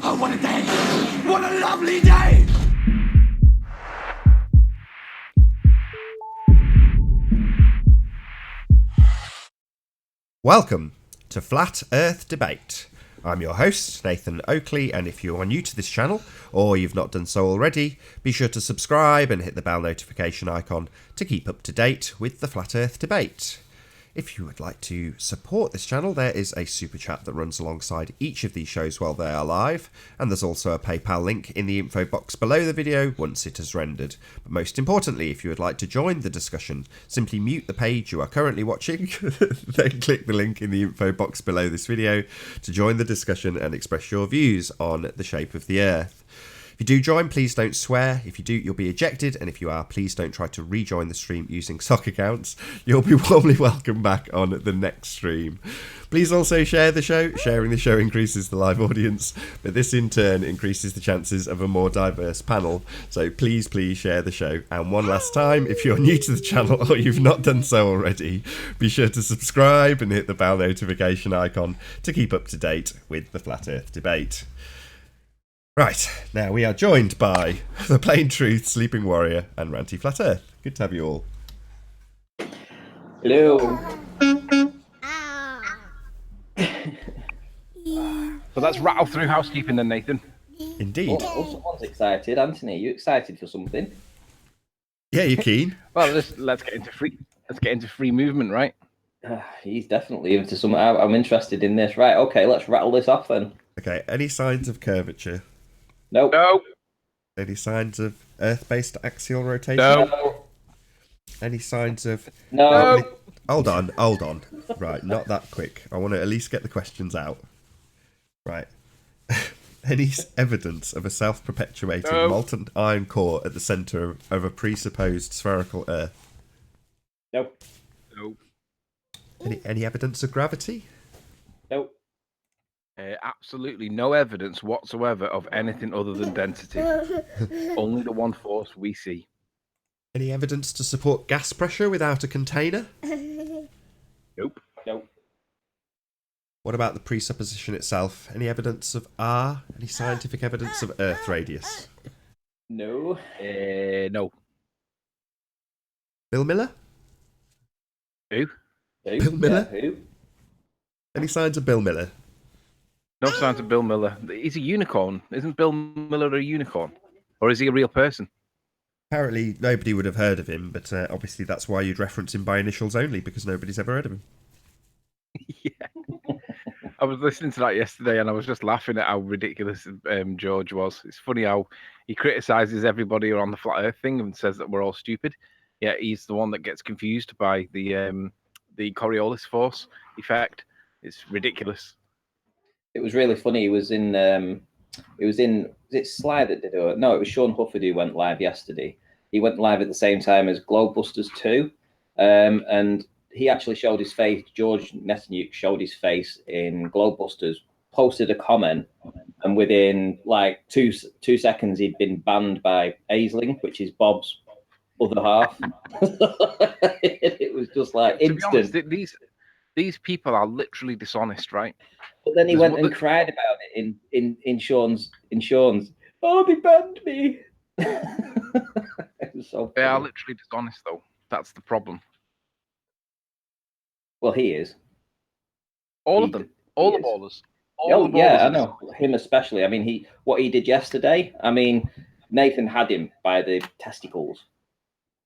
Oh, what a day! What a lovely day! Welcome to Flat Earth Debate. I'm your host, Nathan Oakley, and if you are new to this channel, or you've not done so already, be sure to subscribe and hit the bell notification icon to keep up to date with the Flat Earth Debate. If you would like to support this channel, there is a super chat that runs alongside each of these shows while they are live, and there's also a PayPal link in the info box below the video once it has rendered. But most importantly, if you would like to join the discussion, simply mute the page you are currently watching, then click the link in the info box below this video to join the discussion and express your views on the shape of the Earth. If you do join, please don't swear. If you do, you'll be ejected. And if you are, please don't try to rejoin the stream using sock accounts. You'll be warmly welcome back on the next stream. Please also share the show. Sharing the show increases the live audience, but this in turn increases the chances of a more diverse panel. So please share the show. And one last time, if you're new to the channel or you've not done so already, be sure to subscribe and hit the bell notification icon to keep up to date with the Flat Earth Debate. Right, now we are joined by the Plain Truth, Sleeping Warrior, and Ranty Flat Earth. Good to have you all. Hello. So let's rattle through housekeeping then, Nathan. Indeed. Oh, someone's excited. Anthony, you excited for something? Yeah, you keen? Well, let's get into free movement, right? He's definitely into something. I'm interested in this. Right, okay, let's rattle this off then. Okay, any signs of curvature? Nope. No. Any signs of Earth-based axial rotation? No. Any signs of... No. Hold on. Right, not that quick. I want to at least get the questions out. Right. Any evidence of a self-perpetuating molten iron core at the centre of a presupposed spherical Earth? Nope. No. Any evidence of gravity? Nope. Absolutely no evidence whatsoever of anything other than density. Only the one force we see. Any evidence to support gas pressure without a container? Nope. Nope. What about the presupposition itself? Any evidence of R? Any scientific evidence of Earth radius? No. No. Bill Miller? Who? Bill Miller? Yeah, who? Any signs of Bill Miller? No signs of Bill Miller. He's a unicorn. Isn't Bill Miller a unicorn? Or is he a real person? Apparently nobody would have heard of him, but obviously that's why you'd reference him by initials only, because nobody's ever heard of him. Yeah. I was listening to that yesterday and I was just laughing at how ridiculous George was. It's funny how he criticises everybody on the flat earth thing and says that we're all stupid. Yeah, he's the one that gets confused by the Coriolis force effect. It's ridiculous. It was really funny. It was it Sly that did it? No, it was Sean Hufford who went live yesterday. He went live at the same time as Globebusters 2. And he actually showed his face. George Netanyahu showed his face in Globebusters, posted a comment, and within like two seconds, he'd been banned by Aisling, which is Bob's other half. It was just like instant. To be honest, these people are literally dishonest, right? But then he went and cried about it in Sean's. Oh, they banned me. It was so funny. They are literally dishonest, though. That's the problem. Well, he is. All of them. All the ballers. I know. Him especially. I mean, what he did yesterday. I mean, Nathan had him by the testicles,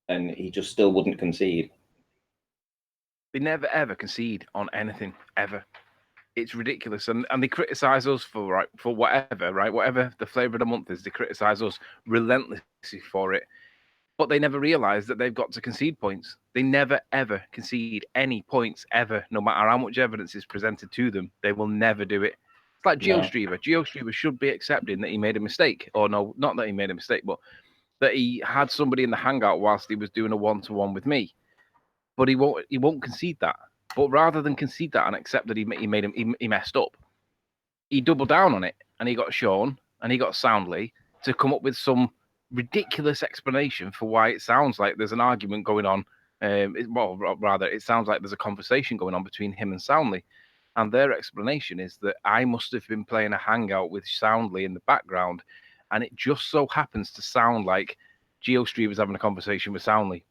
and he just still wouldn't concede. They never ever concede on anything ever. It's ridiculous, and they criticize us for whatever, right? Whatever the flavor of the month is, they criticize us relentlessly for it. But they never realize that they've got to concede points. They never ever concede any points ever, no matter how much evidence is presented to them. They will never do it. It's like GeoStreamer. GeoStreamer should be accepting that he made a mistake, or no, not that he made a mistake, but that he had somebody in the hangout whilst he was doing a one-to-one with me. But he won't concede that. But rather than concede that and accept that he messed up, he doubled down on it, and he got Sean and he got Soundly to come up with some ridiculous explanation for why it sounds like there's an argument going on. It sounds like there's a conversation going on between him and Soundly. And their explanation is that I must have been playing a hangout with Soundly in the background, and it just so happens to sound like GeoStream was having a conversation with Soundly.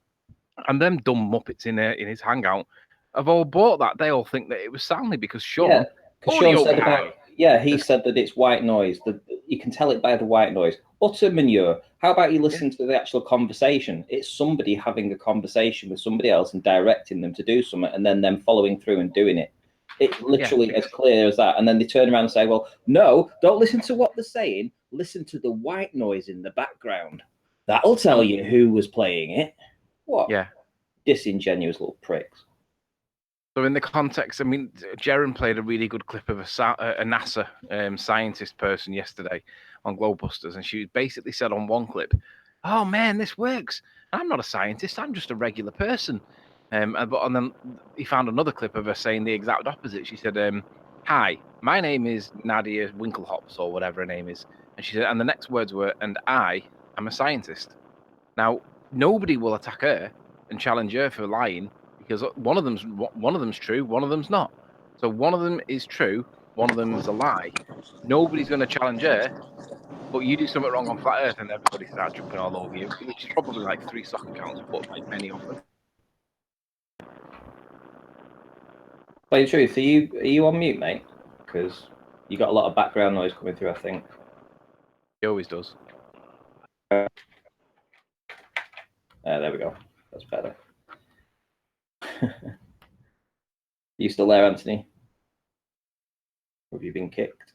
And them dumb muppets in his hangout have all bought that. They all think that it was Soundly because Sean, because Sean audio said guy, he said that it's white noise. You can tell it by the white noise. Utter manure. How about you listen to the actual conversation? It's somebody having a conversation with somebody else and directing them to do something, and then them following through and doing it. It's literally as clear as that. And then they turn around and say, well, no, don't listen to what they're saying. Listen to the white noise in the background. That'll tell you who was playing it. What? Yeah. Disingenuous little pricks. So in the context, I mean, Jaren played a really good clip of a NASA scientist person yesterday on Globebusters, and she basically said on one clip, "Oh man, this works. I'm not a scientist. I'm just a regular person." And then he found another clip of her saying the exact opposite. She said, "Hi, my name is Nadia Winklehops or whatever her name is," and she said, and the next words were, "And I am a scientist." Now nobody will attack her and challenge her for lying, because one of them's true, one of them's not. So one of them is true, one of them's a lie. Nobody's going to challenge her, but you do something wrong on Flat Earth and everybody starts jumping all over you, which is probably like 3 soccer counts, but like many of them. Tell you the truth, are you on mute, mate? Because you got a lot of background noise coming through, I think. He always does. There we go. That's better. You still there, Anthony? Or have you been kicked?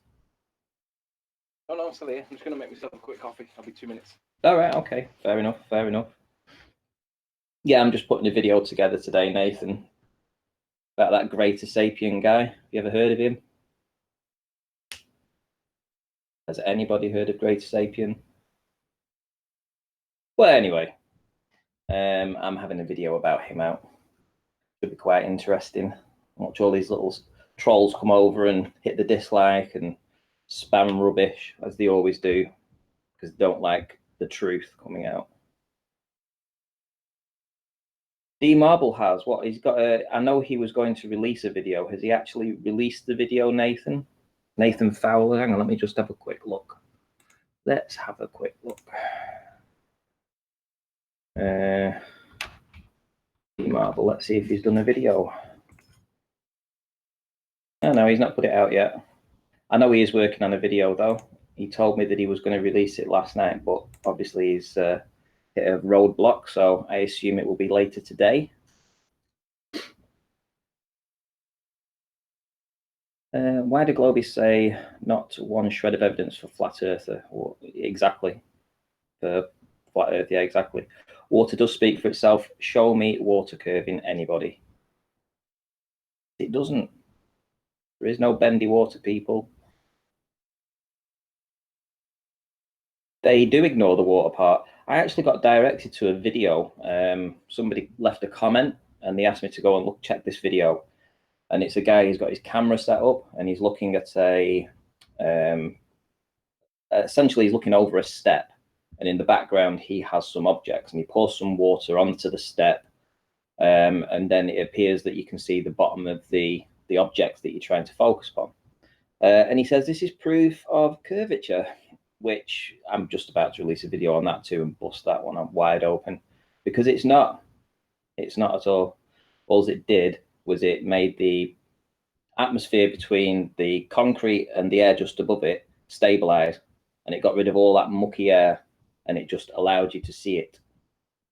Oh no, I'm still here. I'm just going to make myself a quick coffee. I'll be 2 minutes. All right, okay. Fair enough, fair enough. Yeah, I'm just putting a video together today, Nathan, about that greater sapien guy. Have you ever heard of him? Has anybody heard of greater sapien? Well, anyway, I'm having a video about him out. Should be quite interesting. Watch all these little trolls come over and hit the dislike and spam rubbish, as they always do, because they don't like the truth coming out. D Marble has what he's got. I know he was going to release a video. Has he actually released the video, Nathan? Nathan Fowler. Hang on, let me just have a quick look. Let's have a quick look. D Marble. Let's see if he's done a video. Oh, no, he's not put it out yet. I know he is working on a video though. He told me that he was going to release it last night, but obviously he's hit a roadblock, so I assume it will be later today. Why do Globies say not one shred of evidence for flat earther? Well, exactly. For flat earth, yeah, exactly. Water does speak for itself. Show me water curving anybody. It doesn't. There is no bendy water, people. They do ignore the water part. I actually got directed to a video. Somebody left a comment and they asked me to go and check this video. And it's a guy who's got his camera set up and he's looking at essentially he's looking over a step, and in the background he has some objects and he pours some water onto the step, and then it appears that you can see the bottom of the objects that you're trying to focus upon. And he says this is proof of curvature, which I'm just about to release a video on that too and bust that one up wide open, because it's not at all. All it did was it made the atmosphere between the concrete and the air just above it stabilize, and it got rid of all that mucky air, and it just allowed you to see it.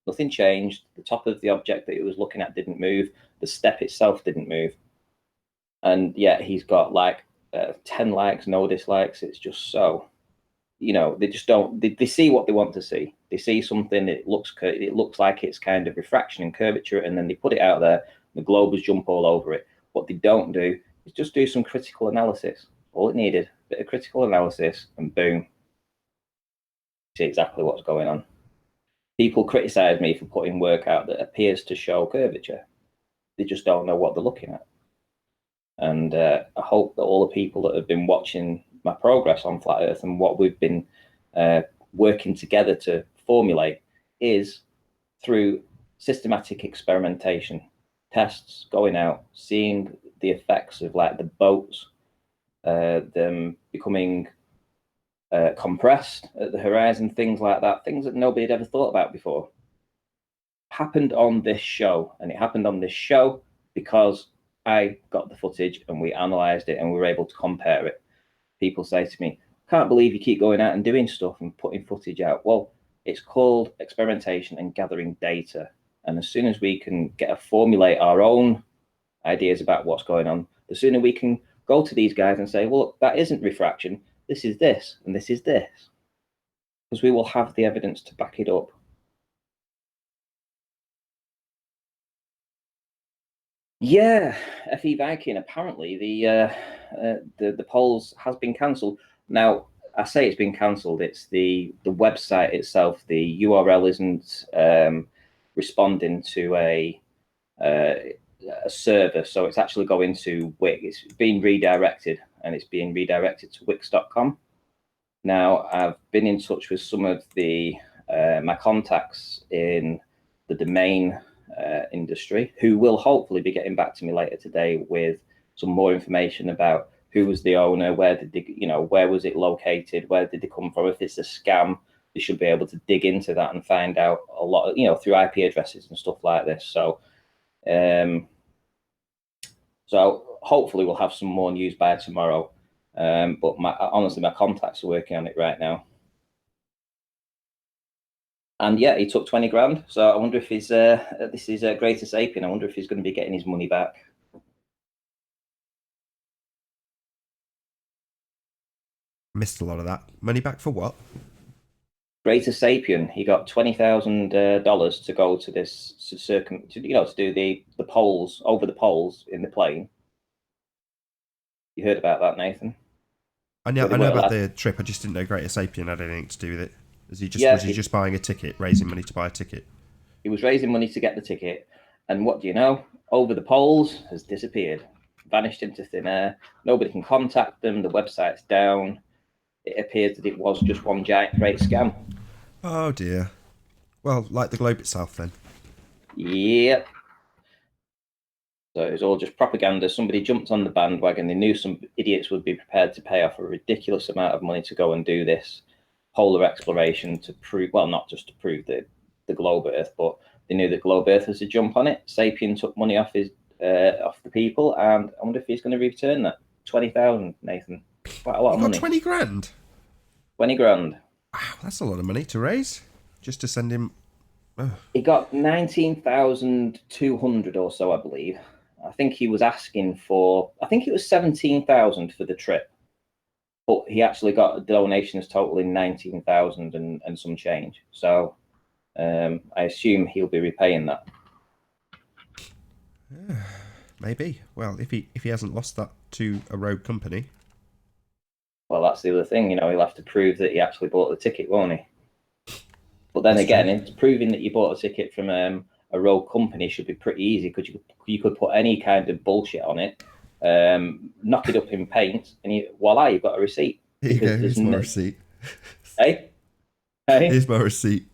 Nothing changed. The top of the object that it was looking at didn't move. The step itself didn't move. And yet he's got like 10 likes, no dislikes. It's just so, they just don't, they see what they want to see. They see something, it looks like it's kind of refraction and curvature, and then they put it out there, the globers jump all over it. What they don't do is just do some critical analysis. All it needed, a bit of critical analysis, and boom, see exactly what's going on. People criticize me for putting work out that appears to show curvature. They just don't know what they're looking at. And I hope that all the people that have been watching my progress on Flat Earth and what we've been working together to formulate is through systematic experimentation. tests, going out, seeing the effects of like the boats, them becoming compressed at the horizon, things like that, things that nobody had ever thought about before, happened on this show. And it happened on this show because I got the footage and we analysed it and we were able to compare it. People say to me, can't believe you keep going out and doing stuff and putting footage out. Well, it's called experimentation and gathering data. And as soon as we can formulate our own ideas about what's going on, the sooner we can go to these guys and say, well, look, that isn't refraction. This is this, and this is this. Because we will have the evidence to back it up. Yeah, FE Viking. Apparently, the polls has been cancelled. Now, I say it's been cancelled. It's the website itself. The URL isn't responding to a server, so it's actually going to Wix. It's being redirected, and it's being redirected to Wix.com. Now, I've been in touch with some of the my contacts in the domain industry, who will hopefully be getting back to me later today with some more information about who was the owner, where did they, where was it located, where did they come from. If it's a scam, they should be able to dig into that and find out a lot, through IP addresses and stuff like this. So, so hopefully we'll have some more news by tomorrow. But honestly, my contacts are working on it right now. And yeah, he took 20 grand. So I wonder if he's this is a Greater Sapien. I wonder if he's going to be getting his money back. Missed a lot of that. Money back for what? Greater Sapien. He got $20,000 to go to this to do the poles over the poles in the plane. You heard about that, Nathan? I know about the trip. I just didn't know Greater Sapien had anything to do with it. Was he just buying a ticket, raising money to buy a ticket? He was raising money to get the ticket, and what do you know? Over the poles has disappeared, vanished into thin air. Nobody can contact them. The website's down. It appears that it was just one giant great scam. Oh dear. Well, like the globe itself then. Yep. So it was all just propaganda. Somebody jumped on the bandwagon. They knew some idiots would be prepared to pay off a ridiculous amount of money to go and do this polar exploration to prove, well, not just to prove the globe Earth, but they knew that globe Earth was a jump on it. Sapien took money off off the people, and I wonder if he's going to return that 20,000, Nathan. Quite a lot of money. 20 grand. 20 grand. Wow, that's a lot of money to raise just to send him. Oh. He got 19,200 or so, I believe. I think he was asking for, I think it was 17,000 for the trip, but he actually got donations totaling 19,000 and some change. So I assume he'll be repaying that. Maybe. Well, if he hasn't lost that to a rogue company. Well, that's the other thing. He'll have to prove that he actually bought the ticket, won't he? But then again, it's proving that you bought a ticket from a rogue company should be pretty easy, because you could put any kind of bullshit on it, knock it up in paint, and voila, you've got a receipt. Here you go. Here's my receipt. Hey, here's my receipt.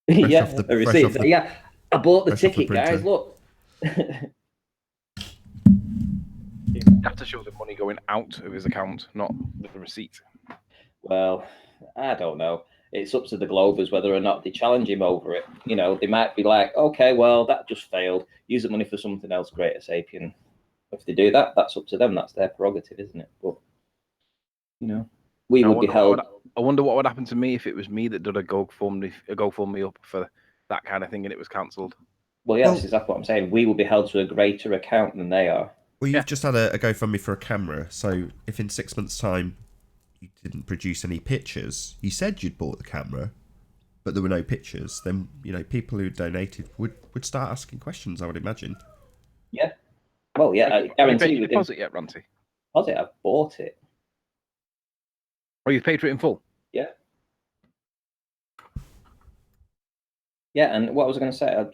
Yeah, a receipt. Yeah, I bought the ticket, guys. Look. You have to show the money going out of his account, not the receipt. Well, I don't know. It's up to the Globers whether or not they challenge him over it. They might be like, okay, well, that just failed. Use the money for something else, Greater Sapien. If they do that, that's up to them. That's their prerogative, isn't it? But, we would be held. I wonder what would happen to me if it was me that did a GoFundMe up for that kind of thing and it was cancelled. Well, yeah, that's exactly what I'm saying. We will be held to a greater account than they are. Well, you've just had a GoFundMe for a camera, so if in 6 months' time you didn't produce any pictures, you said you'd bought the camera, but there were no pictures, then people who donated would start asking questions, I would imagine. Yeah. Well, yeah, I guarantee. Have you paid your deposit yet, Ranty? Deposit? I bought it. Oh, you've paid for it in full? Yeah. Yeah, and what I was going to say,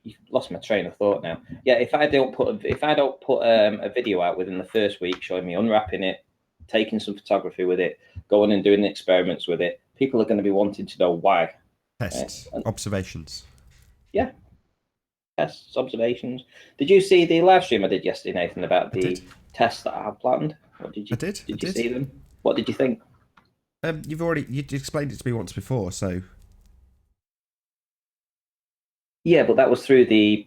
you lost my train of thought now. Yeah, if I don't put a video out within the first week showing me unwrapping it, taking some photography with it, going and doing experiments with it, people are going to be wanting to know why. Tests, observations. Yeah. tests, observations. Did you see the live stream I did yesterday, Nathan, about the did. tests that I have planned? What did you? I did. Did you see them? What did you think? You explained it to me once before, so Yeah, but that was through the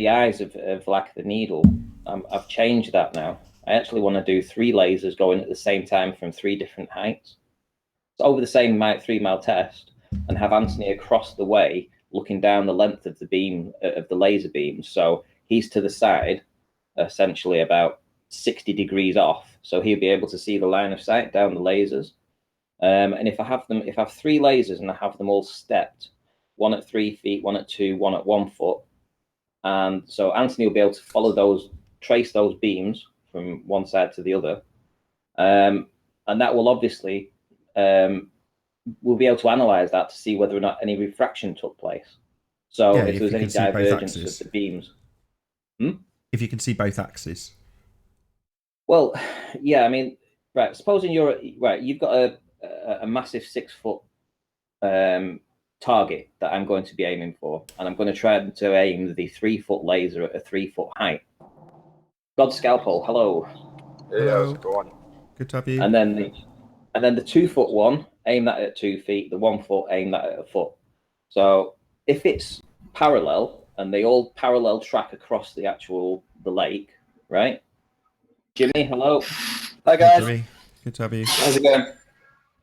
eyes of like the needle. I've changed that now. I actually want to do 3 lasers going at the same time from 3 different heights. So over the same 3-mile test, and have Anthony across the way looking down the length of the beam of the laser beam. So he's to the side, essentially about 60 degrees off. So he'll be able to see the line of sight down the lasers. And if I have 3 lasers and I have them all stepped, 1 at 3 feet, 1 at 2, 1 at 1 foot, and so Anthony will be able to follow those, trace those beams from one side to the other, and that will obviously we'll be able to analyze that to see whether or not any refraction took place. So yeah, if there was any divergence of the beams. If you can see both axes. Well, yeah, I mean, right. Supposing you've got a massive 6-foot target that I'm going to be aiming for, and I'm going to try to aim the 3-foot laser at a 3-foot height. God Scalpel, hello. Hey, how's it going? Good to have you. And then the 2-foot one, aim that at 2 feet. The 1 foot, aim that at a foot. So if it's parallel and they all parallel track across the lake, right? Jimmy, hello. Hi guys. Jimmy, good to have you. How's it going?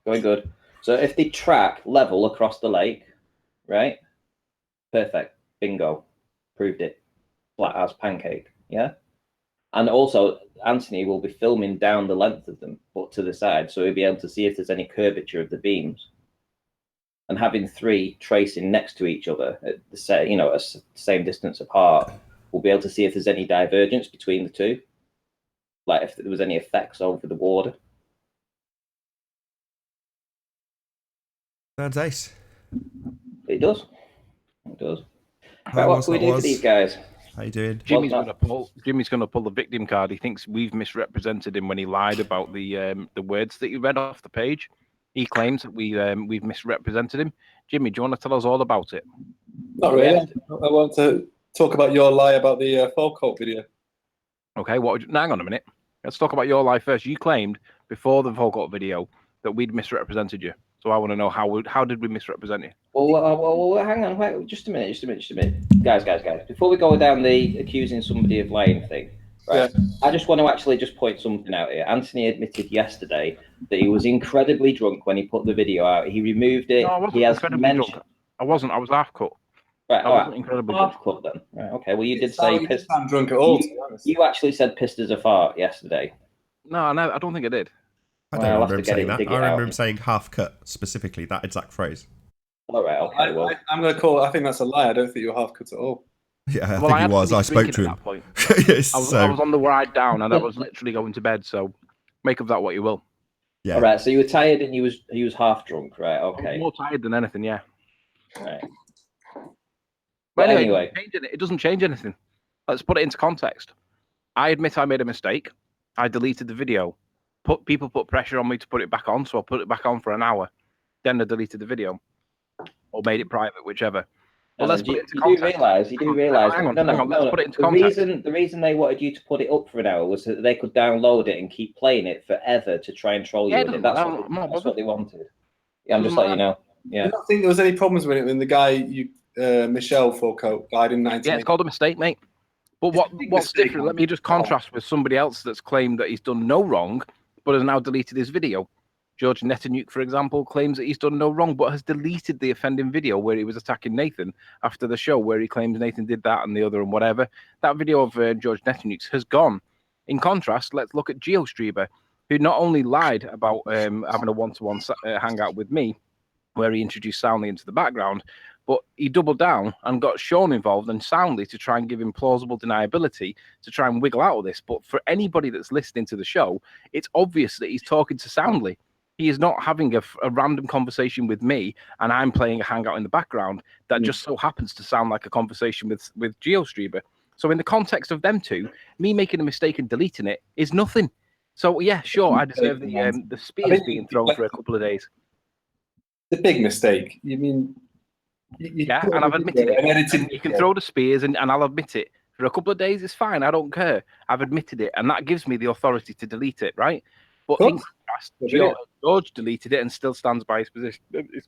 Going good. So if they track level across the lake, right? Perfect. Bingo. Proved it. Flat as pancake. Yeah. And also, Anthony will be filming down the length of them, but to the side, so he'll be able to see if there's any curvature of the beams. And having 3 tracing next to each other at the same distance apart, we'll be able to see if there's any divergence between the 2, like if there was any effects over the water. Sounds ace. It does. It does. Right, what can we do for these guys? How you doing? Jimmy's going to pull the victim card. He thinks we've misrepresented him when he lied about the words that he read off the page. He claims that we've misrepresented him. Jimmy, do you want to tell us all about it? Not really. I want to talk about your lie about the folk cult video. Okay, hang on a minute. Let's talk about your lie first. You claimed before the folk cult video that we'd misrepresented you. So I want to know how did we misrepresent you? Well, hang on, wait, just a minute, guys. Before we go down the accusing somebody of lying thing, right? Yeah. I just want to actually just point something out here. Anthony admitted yesterday that he was incredibly drunk when he put the video out. He removed it. No, I wasn't incredibly drunk. I wasn't. I was half cut. Right, I wasn't incredibly half cut then. Right, okay. Well, you did say pissed. I'm drunk at all. You actually said pissed as a fart yesterday. No, I don't think I did. I don't remember him saying that. I remember him saying half cut, specifically, that exact phrase. All right, okay. Well, I'm going to call it, I think that's a lie. I don't think you were half cut at all. Yeah, I think he was. I spoke to him. At that point. Yes, I was on the ride down and I was literally going to bed, so make of that what you will. Yeah. All right, so you were tired and he was half drunk, right? Okay. I was more tired than anything, yeah. Right. But anyway, it doesn't change anything. Let's put it into context. I admit I made a mistake. I deleted the video. People put pressure on me to put it back on, so I put it back on for an hour. Then I deleted the video, or made it private, whichever. But let's put it into context. You do realise. Hang on, let's put it into context. The reason they wanted you to put it up for an hour was so that they could download it and keep playing it forever to try and troll you with it. That's what they wanted. Yeah, I'm just letting you know. Yeah. I don't think there was any problems with it when the guy Michelle Foucault died in 1980. Yeah, it's called a mistake, mate. But what's different? Let me just contrast with somebody else that's claimed that he's done no wrong, but has now deleted his video. George Netanyahu, for example, claims that he's done no wrong, but has deleted the offending video where he was attacking Nathan after the show, where he claims Nathan did that and the other and whatever. That video of George Netanyahu has gone. In contrast, let's look at GeoStreamer, who not only lied about having a one-to-one hangout with me, where he introduced Soundly into the background, but he doubled down and got Sean involved and Soundly to try and give him plausible deniability to try and wiggle out of this. But for anybody that's listening to the show, it's obvious that he's talking to Soundly. He is not having a random conversation with me and I'm playing a hangout in the background that just so happens to sound like a conversation with GeoStreamer. So in the context of them two, me making a mistake and deleting it is nothing. So yeah, sure, I deserve the spears being thrown for a couple of days. The big mistake. You mean Yeah, and I've admitted it. And you can throw the spears, and I'll admit it. For a couple of days, it's fine. I don't care. I've admitted it, and that gives me the authority to delete it, right? But in contrast, George deleted it and still stands by his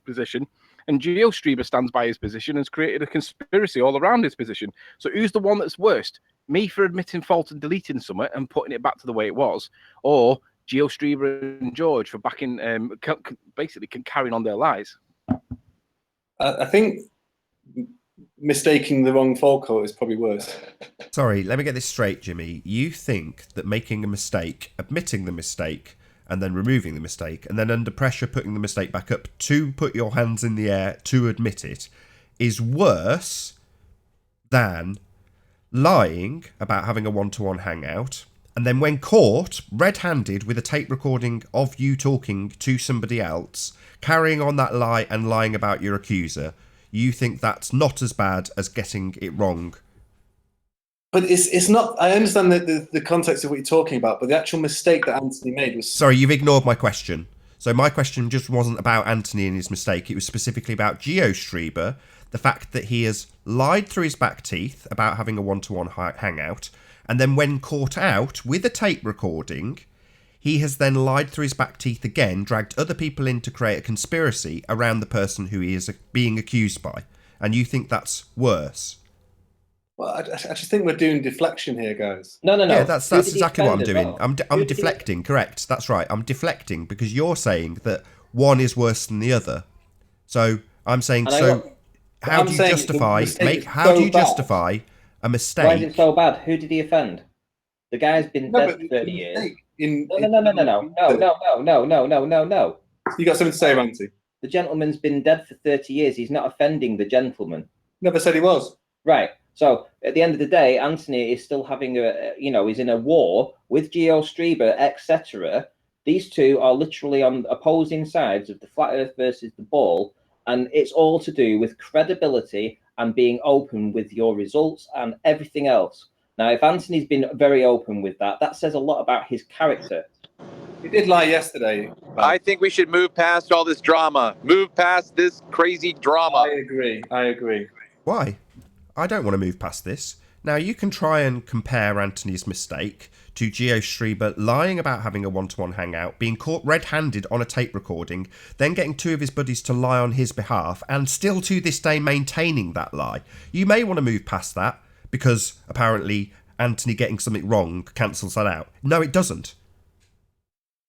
position. And GeoStreamer stands by his position and has created a conspiracy all around his position. So who's the one that's worst? Me for admitting fault and deleting something and putting it back to the way it was, or GeoStreamer and George for backing, basically carrying on their lies? I think mistaking the wrong focal is probably worse. Sorry, let me get this straight, Jimmy. You think that making a mistake, admitting the mistake, and then removing the mistake, and then under pressure putting the mistake back up to put your hands in the air to admit it, is worse than lying about having a one-to-one hangout, and then when caught red-handed with a tape recording of you talking to somebody else, carrying on that lie and lying about your accuser, you think that's not as bad as getting it wrong? But it's not. I understand the context of what you're talking about, but the actual mistake that Anthony made was. Sorry, you've ignored my question. So my question just wasn't about Anthony and his mistake. It was specifically about GeoStreamer, the fact that he has lied through his back teeth about having a one-to-one hangout, and then when caught out with a tape recording, he has then lied through his back teeth again, dragged other people in to create a conspiracy around the person who he is being accused by. And you think that's worse? Well, I just think we're doing deflection here, guys. No. Yeah, that's exactly what I'm doing. I'm deflecting, correct. That's right. I'm deflecting because you're saying that one is worse than the other. So I'm saying, how do you justify a mistake? Why is it so bad? Who did he offend? The guy's been dead for 30 years. No. You got something to say, Ranty? The gentleman's been dead for 30 years. He's not offending the gentleman. Never said he was. Right. So at the end of the day, Anthony is still having he's in a war with GeoStreamer, etc. These two are literally on opposing sides of the flat earth versus the ball. And it's all to do with credibility and being open with your results and everything else. Now, if Anthony's been very open with that, that says a lot about his character. He did lie yesterday. I think we should move past all this drama. Move past this crazy drama. I agree. Why? I don't want to move past this. Now, you can try and compare Anthony's mistake to GeoStreamer lying about having a one-to-one hangout, being caught red-handed on a tape recording, then getting two of his buddies to lie on his behalf, and still to this day maintaining that lie. You may want to move past that, because apparently Anthony getting something wrong cancels that out. No, it doesn't.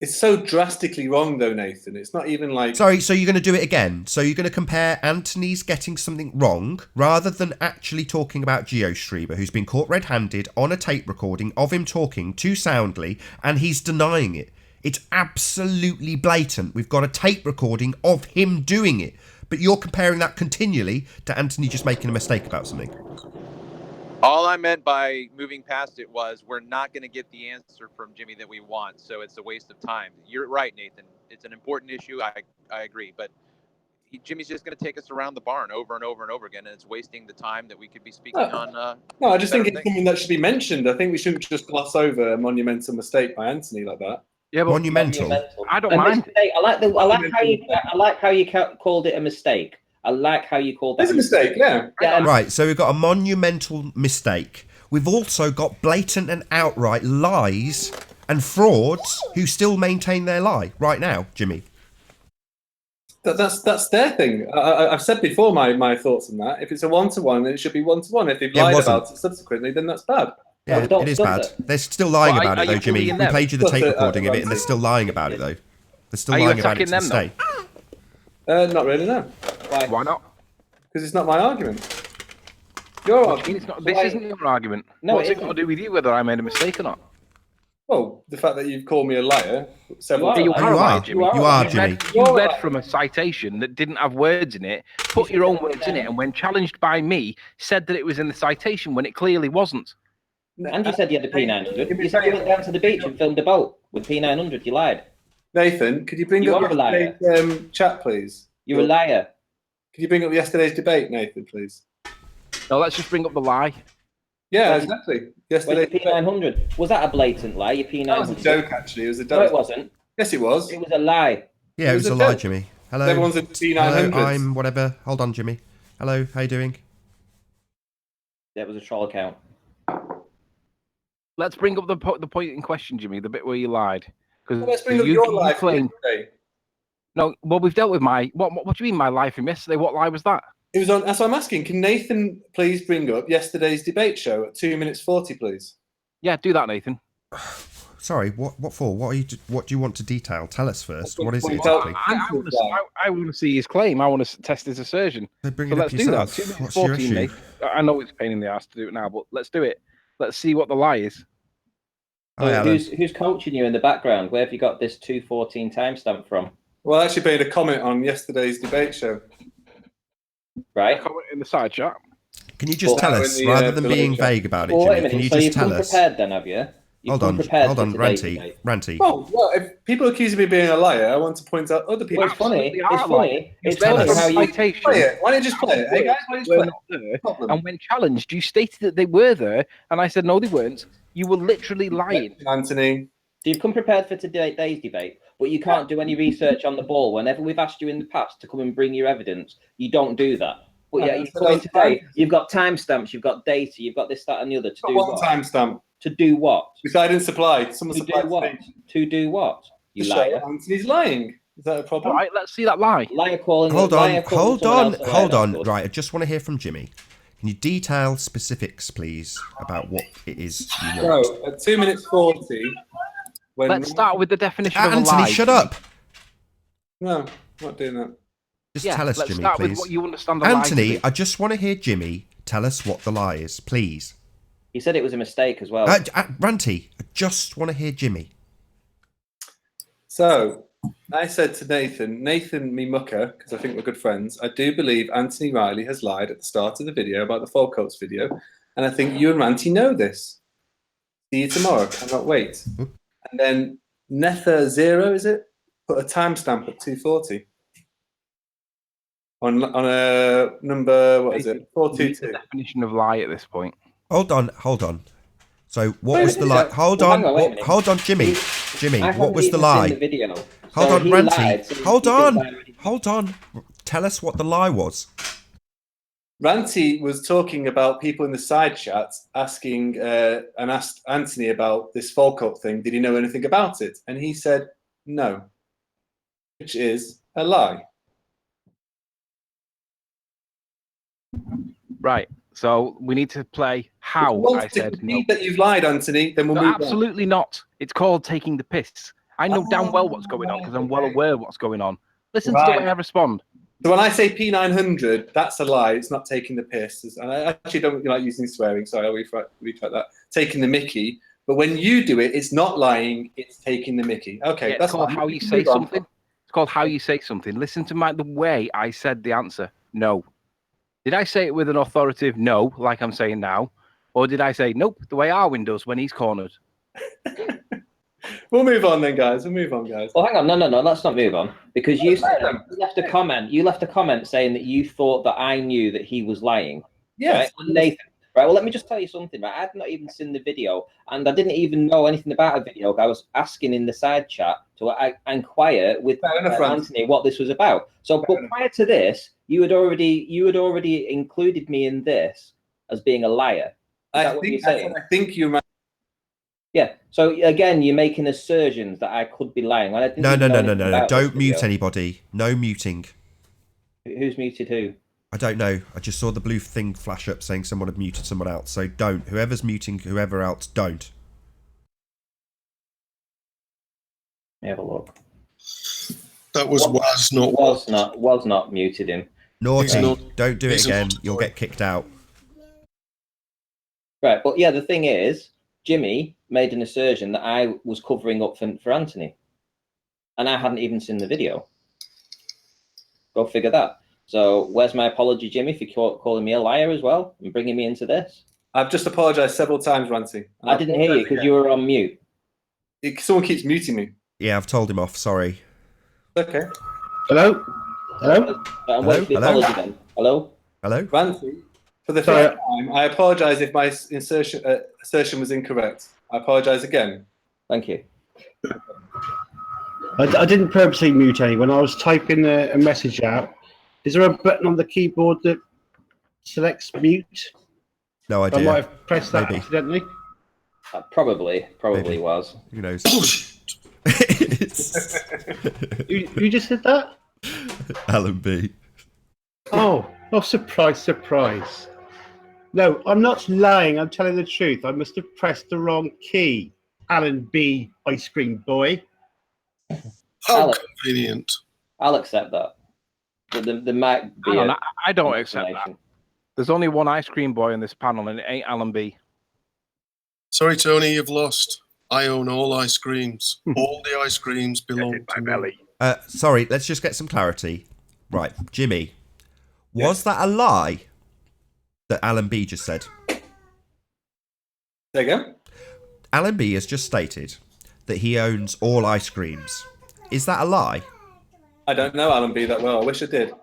It's so drastically wrong, though, Nathan. It's not even like... Sorry, so you're going to do it again? So you're going to compare Anthony's getting something wrong rather than actually talking about GeoStreamer, who's been caught red-handed on a tape recording of him talking too soundly, and he's denying it. It's absolutely blatant. We've got a tape recording of him doing it. But you're comparing that continually to Anthony just making a mistake about something. All I meant by moving past it was we're not going to get the answer from Jimmy that we want, so it's a waste of time. You're right, Nathan. It's an important issue. I agree, but Jimmy's just going to take us around the barn over and over and over again, and it's wasting the time that we could be speaking on. No, I just think it's something that should be mentioned. I think we shouldn't just gloss over a monumental mistake by Anthony like that. Yeah, but monumental. I don't mind. Mistake. I like how you called it a mistake. I like how you called that. It's a mistake, yeah. Right, so we've got a monumental mistake. We've also got blatant and outright lies and frauds who still maintain their lie right now, Jimmy. That's their thing. I've said before my thoughts on that. If it's a one-to-one, then it should be one-to-one. If they've lied about it subsequently, then that's bad. Yeah, it is bad. They're still lying about it, though, Jimmy. We played you the tape recording of it, and they're still lying about it, though. They're still lying about it to this day. Not really, no. Why not? Because it's not my argument. Your argument. This isn't your argument. No, what's it got to do with you whether I made a mistake or not? Well, the fact that you've called me a liar several You times. are. You are, Jimmy. You are, Jimmy. You read from a citation that didn't have words in it, put your own words in it, and when challenged by me, said that it was in the citation when it clearly wasn't. And you said you had a P900. You said you went down to the beach and filmed a boat with P900. You lied. Nathan, could you bring You up are a liar. yesterday's chat, please? You're a liar. Could you bring up yesterday's debate, Nathan, please? No, let's just bring up the lie. Yeah, Well, exactly. Well, Yesterday's your P900. Was that a blatant lie, your P900? That was a joke, actually. It was a No, joke. it wasn't. Yes, it was. It was a lie. Yeah, it was a lie, Jimmy. Hello. Everyone's at T900s. Hello, I'm whatever. Hold on, Jimmy. Hello, how you doing? That was a troll account. Let's bring up the point in question, Jimmy, the bit where you lied. Because Let's bring up your life claim. yesterday. No, well, we've dealt with my. What do you mean, my lie from yesterday? What lie was that? It was on. That's what I'm asking. Can Nathan please bring up yesterday's debate show at 2 minutes 40, please? Yeah, do that, Nathan. Sorry, what for? What do you want to detail? Tell us first. What is it Well, exactly? I want to see his claim. I want to test his assertion. So bring So it up let's do that. yourself. 2 minutes What's your 14, issue? mate. I know it's a pain in the ass to do it now, but let's do it. Let's see what the lie is. Hi, So Alan. who's coaching you in the background? Where have you got this 2:14 timestamp from? Well, I actually made a comment on yesterday's debate show. Right. Comment in the side chat. Can you just tell in us, the, rather than delay being chat. vague about it, Well, wait a Jimmy? minute. Can you So just you've tell come us? prepared then, have you? Hold on, Ranty. Ranty. Well, if people accuse me of being a liar, I want to point out other people. Well, it's funny. Absolutely It's are funny. It's tell funny us. how you. Citation. Play it. Why don't you just play it? Hey guys, why don't you Were play not there, it? Problem. and when challenged, you stated that they were there, and I said no, they weren't. You were literally lying. Anthony. So you've come prepared for today's debate, but you can't do any research on the ball. Whenever we've asked you in the past to come and bring your evidence, you don't do that. But yeah, you've come in today. You've got timestamps, you've got data, you've got this, that, and the other. To do One what? timestamp. To do what? Which I didn't supply. Someone To do supplied what? to me. To do what? You To show liar. Anthony's lying. Is that a All problem? right, let's see that lie. Liar calling. Hold liar on, calling hold someone on, else a liar, hold that's on. good. Right, I just want to hear from Jimmy. Can you detail specifics, please, about what it is you want? So, at 2 minutes 40, when Let's start with the definition of a Anthony, lie. shut up. No, not doing that. Just Yeah, tell us, let's Jimmy, start please. with what you understand a lie to Anthony, be. I just want to hear Jimmy tell us what the lie is, please. He said it was a mistake as well. Ranty, I just want to hear Jimmy. So, I said to Nathan me mucker, because I think we're good friends, I do believe Anthony Riley has lied at the start of the video about the Fall Coats video, and I think you and Ranty know this. See you tomorrow, cannot wait. And then Nether Zero, is it? Put a timestamp at 2:40. On a number, what is it? The 422. definition of lie at this point. Hold on. So what Wait, was the wait, lie? wait. Hold Well, on, hang on, wait a minute. hold on, Jimmy. Jimmy, I what was haven't the even seen lie? the video. Hold So on, he Ranty. lied, so Hold he thinks on. I already- Hold on. Tell us what the lie was. Ranty was talking about people in the side chat asking and asked Anthony about this Fall Cup thing. Did he know anything about it? And he said no, which is a lie. Right. So we need to play how If you want I to said no. concede that you've lied, Anthony, then we'll No, move on. absolutely not. It's called taking the piss. I know damn well what's going on because I'm well aware of what's going on. Listen to the way I respond. So when I say P900, that's a lie. It's not taking the piss. And I actually don't like using swearing. Sorry, I'll retract that. Taking the mickey. But when you do it, it's not lying. It's taking the mickey. Okay, Yeah, that's it's called fine. how you say something. It's called how you say something. Listen to the way I said the answer. No. Did I say it with an authoritative no, like I'm saying now? Or did I say, nope, the way Arwin does when he's cornered? We'll move on then, guys. We'll move on, guys. Well, hang on, no, let's not move on because you left a comment. You left a comment saying that you thought that I knew that he was lying. Yes. Right? Nathan. Right. Well, let me just tell you something. Right, I had not even seen the video, and I didn't even know anything about a video. I was asking in the side chat to inquire with Anthony what this was about. So, but prior to this, you had already included me in this as being a liar. Is that what you're saying? I think you might. Yeah. So again, you're making assertions that I could be lying. I didn't No. even know anything about Don't this mute video. anybody. No muting. Who's muted who? I don't know. I just saw the blue thing flash up saying someone had muted someone else. So don't. Whoever's muting whoever else, don't. Let me have a look. That was Was not muted him. Naughty. Right. Don't do it He's again. not. You'll get kicked out. Right, but yeah, the thing is, Jimmy made an assertion that I was covering up for Anthony, and I hadn't even seen the video. Go figure that. So where's my apology, Jimmy, for calling me a liar as well and bringing me into this? I've just apologised several times, Ranty. I didn't hear you because you were on mute. Someone keeps muting me. Yeah, I've told him off. Sorry. Okay. Hello? I'm waiting for the Hello? apology then. Hello? Hello? Ranty, for the first time, I apologise if my assertion was incorrect. I apologise again. Thank you. I didn't purposely mute anyone. I was typing a message out. Is there a button on the keyboard that selects mute. No I idea. might have pressed that Maybe. accidentally. Probably Maybe. was. Who knows? Who just said that? Alan B. Oh, surprise, surprise. No, I'm not lying. I'm telling the truth. I must have pressed the wrong key. Alan B. Ice cream boy. How Alex. convenient. I'll accept that. But there might be. Hang on, a I don't accept that. explanation. There's only one ice cream boy in this panel, and it ain't Alan B. Sorry, Tony, you've lost. I own all ice creams. All the ice creams belong to me. Sorry, let's just get some clarity. Right, Jimmy, was that a lie that Alan B just said? There you go. Alan B has just stated that he owns all ice creams. Is that a lie? I don't know Alan B that well. I wish I did.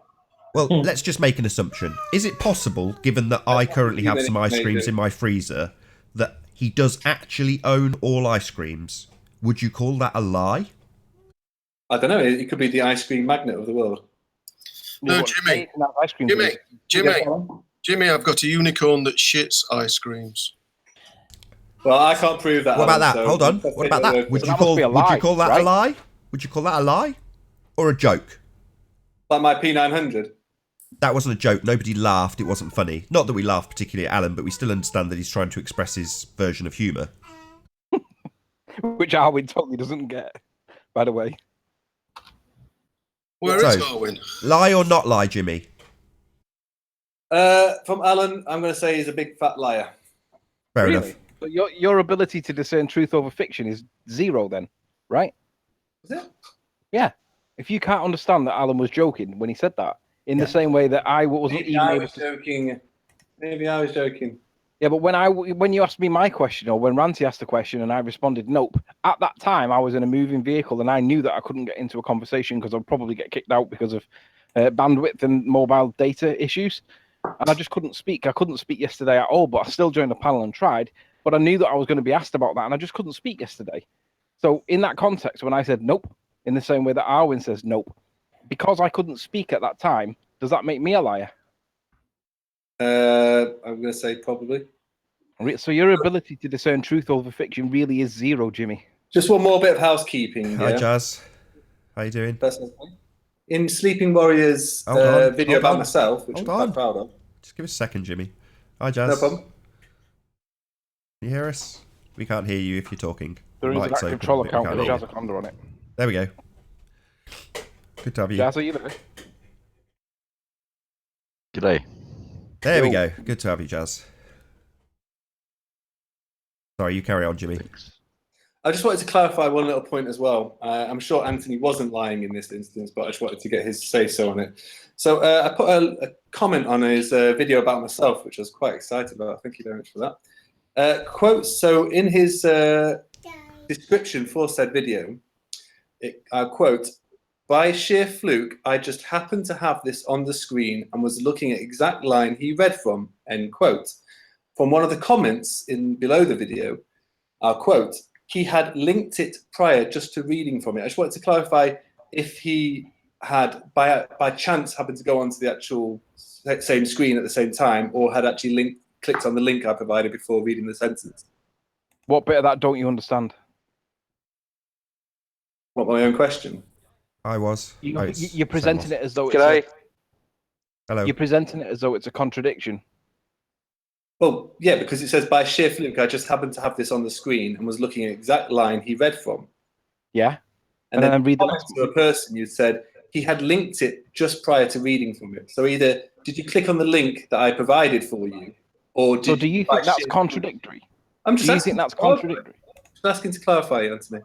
Well, let's just make an assumption. Is it possible, given that I currently have some ice creams in my freezer, that he does actually own all ice creams? Would you call that a lie? I don't know. It could be the ice cream magnet of the world. No, Jimmy. Ice cream Jimmy, I've got a unicorn that shits ice creams. Well, I can't prove that. What about Alan, that? so Hold on. let's What take about your that? word Would for you it. call that right? a lie? Would you call that a lie or a joke? Like my P900. That wasn't a joke. Nobody laughed. It wasn't funny. Not that we laughed particularly at Alan, but we still understand that he's trying to express his version of humour. Which Arwin totally doesn't get, by the way. Where is Arwin? Lie or not lie, Jimmy? From Alan, I'm going to say he's a big fat liar. Fair Really? enough. But your ability to discern truth over fiction is zero then, right? Is it? Yeah. If you can't understand that Alan was joking when he said that, in the same way that I wasn't Maybe even I able was to... joking. Maybe I was joking. Yeah, but when you asked me my question, or when Ranty asked the question and I responded nope, at that time I was in a moving vehicle and I knew that I couldn't get into a conversation because I'd probably get kicked out because of bandwidth and mobile data issues. And I just couldn't speak. I couldn't speak yesterday at all, but I still joined the panel and tried. But I knew that I was going to be asked about that and I just couldn't speak yesterday. So in that context, when I said nope, in the same way that Arwin says nope, because I couldn't speak at that time, does that make me a liar? I'm going to say probably. So your ability to discern truth over fiction really is zero, Jimmy. Just one more bit of housekeeping. Hi, Yeah? Jazz. How you doing? In Sleeping Warriors video about myself, which I'm quite proud of. Just give us a second, Jimmy. Hi, Jazz. No problem. Can you hear us? We can't hear you if you're talking. There is an Mic's active open, troll but we account can't with hear Jazz you. Conda on it. There we go. Good to have you. Jazz, are you there? G'day. There we go. Good to have you, Jazz. Sorry, you carry on, Jimmy. I just wanted to clarify one little point as well. I'm sure Anthony wasn't lying in this instance, but I just wanted to get his say-so on it. So I put a comment on his video about myself, which I was quite excited about. Thank you very much for that. Quotes. So in his description for said video, I quote, "By sheer fluke, I just happened to have this on the screen and was looking at exact line he read from," end quote. From one of the comments below the video, I'll quote, "He had linked it prior just to reading from it." I just wanted to clarify if he had by chance happened to go onto the actual same screen at the same time, or had actually clicked on the link I provided before reading the sentence. What bit of that don't you understand? What, my own question? I was. You're presenting it as though Hello. You're presenting it as though it's a contradiction. Well, yeah, because it says by sheer fluke, I just happened to have this on the screen and was looking at the exact line he read from. Yeah. And then read the to a person, you said he had linked it just prior to reading from it. So either did you click on the link that I provided for you, or did So do you think that's sheer contradictory? I'm just Do you asking think that's to clarify. contradictory? Just asking to clarify, Anthony.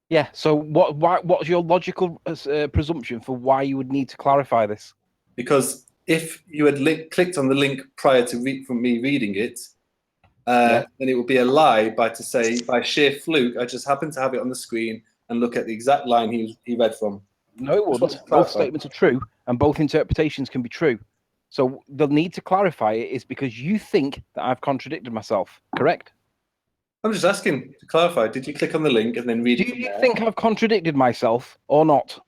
Yeah. So what's your logical presumption for why you would need to clarify this? Because if you had clicked on the link prior to from me reading it, then it would be a lie by sheer fluke, I just happened to have it on the screen and look at the exact line he read from. No, it wouldn't. Both statements are true, and both interpretations can be true. So the need to clarify it is because you think that I've contradicted myself, correct? I'm just asking to clarify. Did you click on the link and then read it? Do you think I've contradicted myself or not?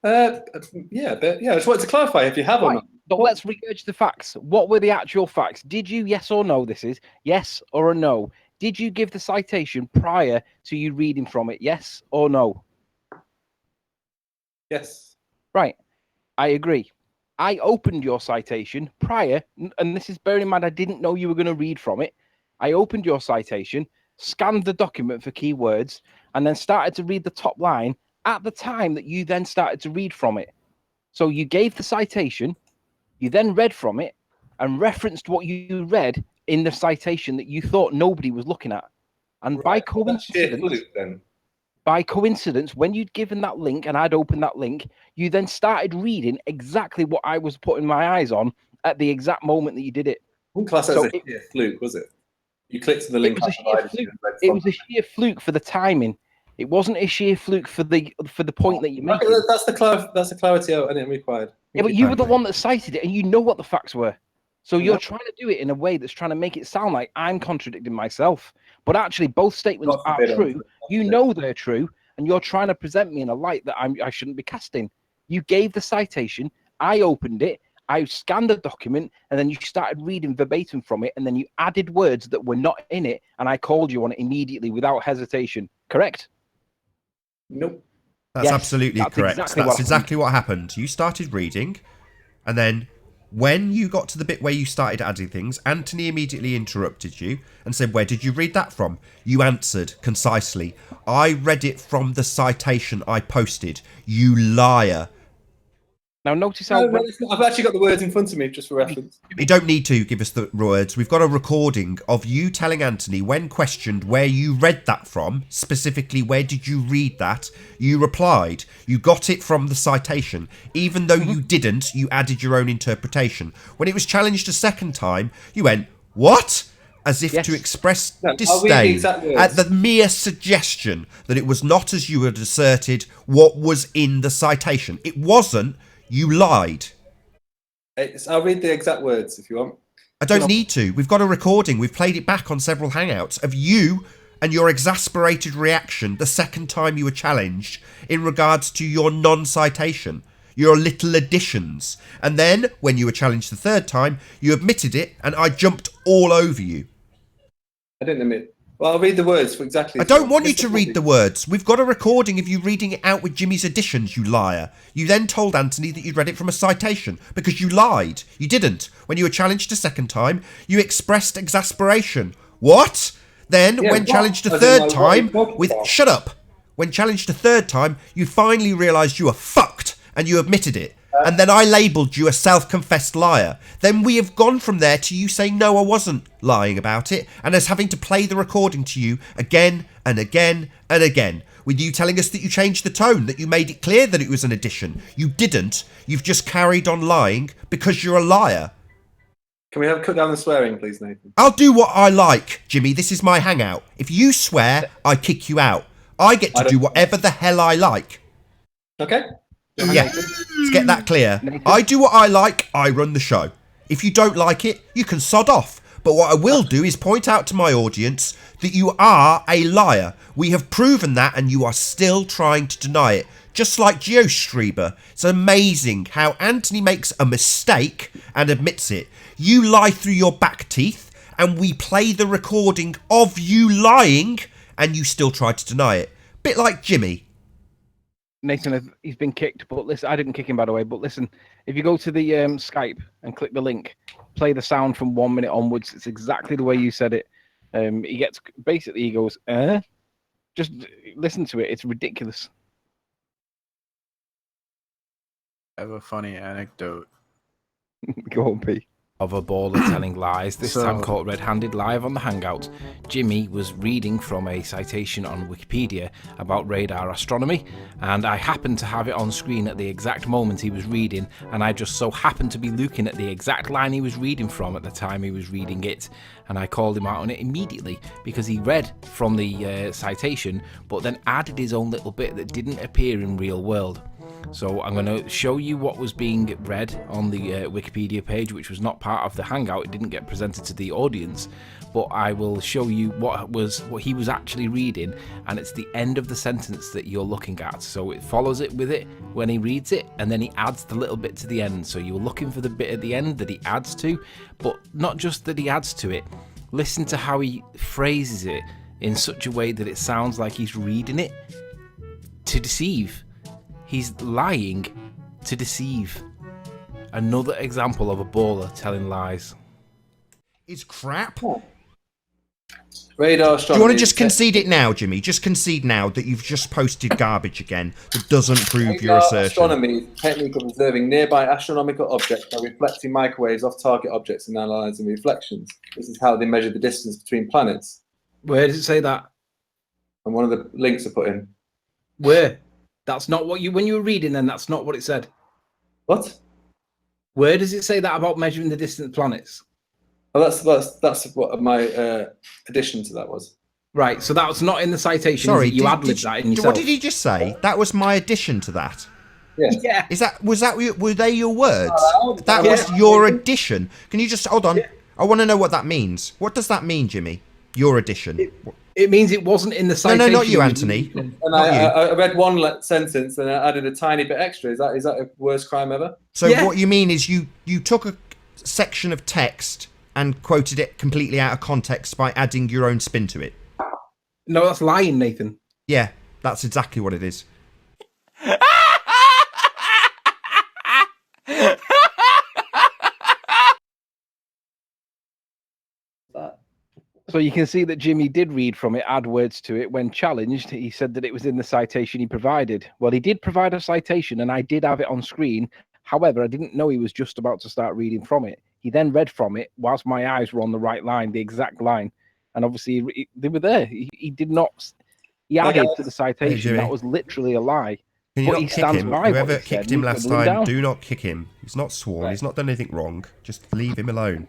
Yeah, but yeah, I just wanted to clarify if you have or not. But let's regurgitate the facts. What were the actual facts? Did you, yes or no, this is, yes or a no? Did you give the citation prior to you reading from it? Yes or no? Yes. Right. I agree. I opened your citation prior, and this is bearing in mind I didn't know you were going to read from it. I opened your citation, scanned the document for keywords, and then started to read the top line at the time that you then started to read from it. So you gave the citation, you then read from it, and referenced what you read in the citation that you thought nobody was looking at. And by That's sheer coincidence, fluke then. when you'd given that link and I'd opened that link, you then started reading exactly what I was putting my eyes on at the exact moment that you did it. Wouldn't class that So as a sheer fluke, was it? You clicked to the It link. was a sheer fluke. It was a sheer fluke for the timing. It wasn't a sheer fluke for the point that you're making. Okay, that's the clarity I didn't require. Yeah, but you were the one that cited it, and you know what the facts were. So I know. you're trying to do it in a way that's trying to make it sound like I'm contradicting myself. But actually, both statements God are forbid, true. You know they're true, and you're trying to present me in a light that I shouldn't be casting. You gave the citation. I opened it. I scanned the document, and then you started reading verbatim from it, and then you added words that were not in it, and I called you on it immediately without hesitation. Correct? Nope. That's Yes, absolutely that's correct. exactly That's what exactly what happened. You started reading, and then when you got to the bit where you started adding things, Anthony immediately interrupted you and said, "Where did you read that from?" You answered concisely, "I read it from the citation I posted. You liar." Now notice how I've actually got the words in front of me just for reference. You don't need to give us the words. We've got a recording of you telling Anthony, when questioned where you read that from, specifically where did you read that, you replied, you got it from the citation. Even though you didn't, you added your own interpretation. When it was challenged a second time, you went, "What?" As if to express No, I'll read the disdain exact words. at the mere suggestion that it was not as you had asserted what was in the citation. It wasn't. You lied. I'll read the exact words if you want. I don't need to. We've got a recording. We've played it back on several hangouts of you and your exasperated reaction the second time you were challenged in regards to your non-citation, your little additions. And then, when you were challenged the third time, you admitted it and I jumped all over you. I didn't admit. Well, I'll read the words for exactly. I don't want you to read the words. We've got a recording of you reading it out with Jimmy's additions, you liar. You then told Anthony that you'd read it from a citation because you lied. You didn't. When you were challenged a second time, you expressed exasperation. What? Then, when challenged a third time with... Shut up! When challenged a third time, you finally realised you were fucked and you admitted it. And then I labelled you a self-confessed liar. Then we have gone from there to you saying, no, I wasn't lying about it, and us having to play the recording to you again and again and again, with you telling us that you changed the tone, that you made it clear that it was an addition. You didn't. You've just carried on lying because you're a liar. Can we cut down the swearing, please, Nathan? I'll do what I like, Jimmy. This is my hangout. If you swear, I kick you out. I get to do whatever the hell I like. Okay. Yeah, let's get that clear. I do what I like, I run the show. If you don't like it, you can sod off. But what I will do is point out to my audience that you are a liar. We have proven that and you are still trying to deny it. Just like GeoStreber. It's amazing how Anthony makes a mistake and admits it. You lie through your back teeth and we play the recording of you lying and you still try to deny it. Bit like Jimmy. Nathan, he's been kicked, but listen, I didn't kick him, by the way, but listen, if you go to the Skype and click the link, play the sound from 1 minute onwards, it's exactly the way you said it. He gets, basically, he goes, just listen to it, it's ridiculous. I have a funny anecdote. Go on, P. Of a baller telling lies, this time caught red-handed live on the Hangout. Jimmy was reading from a citation on Wikipedia about radar astronomy, and I happened to have it on screen at the exact moment he was reading, and I just so happened to be looking at the exact line he was reading from at the time he was reading it, and I called him out on it immediately because he read from the citation but then added his own little bit that didn't appear in real world. So I'm going to show you what was being read on the Wikipedia page, which was not part of the Hangout. It didn't get presented to the audience, but I will show you what he was actually reading, and it's the end of the sentence that you're looking at. So it follows it with it when he reads it, and then he adds the little bit to the end. So you're looking for the bit at the end that he adds to, but not just that he adds to it. Listen to how he phrases it in such a way that it sounds like he's reading it to deceive. He's lying to deceive. Another example of a baller telling lies. It's crap. Radar Do astronomy. you want to just concede it now, Jimmy? Just concede now that you've just posted garbage again that doesn't prove your Radar assertion. astronomy is the technique of observing nearby astronomical objects by reflecting microwaves off target objects and analysing reflections. This is how they measure the distance between planets. Where does it say that? And one of the links are put in. Where? That's not what you, when you were reading then, that's not what it said. What? Where does it say that about measuring the distant planets? Oh, that's what my addition to that was. Right, so that was not in the citation. Sorry, you ad-libbed that in yourself. What did he just say? That was my addition to that. Yeah. Were they your words? That Yeah. was your addition. Can you just hold on? I want to know what that means. What does that mean, Jimmy? Your addition. It means it wasn't in the citation. No, not you, Anthony. And Not you. I read one sentence and I added a tiny bit extra. Is that a worst crime ever? So what you mean is you took a section of text and quoted it completely out of context by adding your own spin to it. No, that's lying, Nathan. Yeah, that's exactly what it is. So you can see that Jimmy did read from it, add words to it. When challenged, he said that it was in the citation he provided. Well, he did provide a citation, and I did have it on screen. However, I didn't know he was just about to start reading from it. He then read from it whilst my eyes were on the right line, the exact line. And obviously, they were there. He did not... He added to the citation. That was literally a lie. Can you But not he kick stands him? by what Whoever he kicked said. him We last put him time, down. do not kick him. He's not sworn. Right. He's not done anything wrong. Just leave him alone.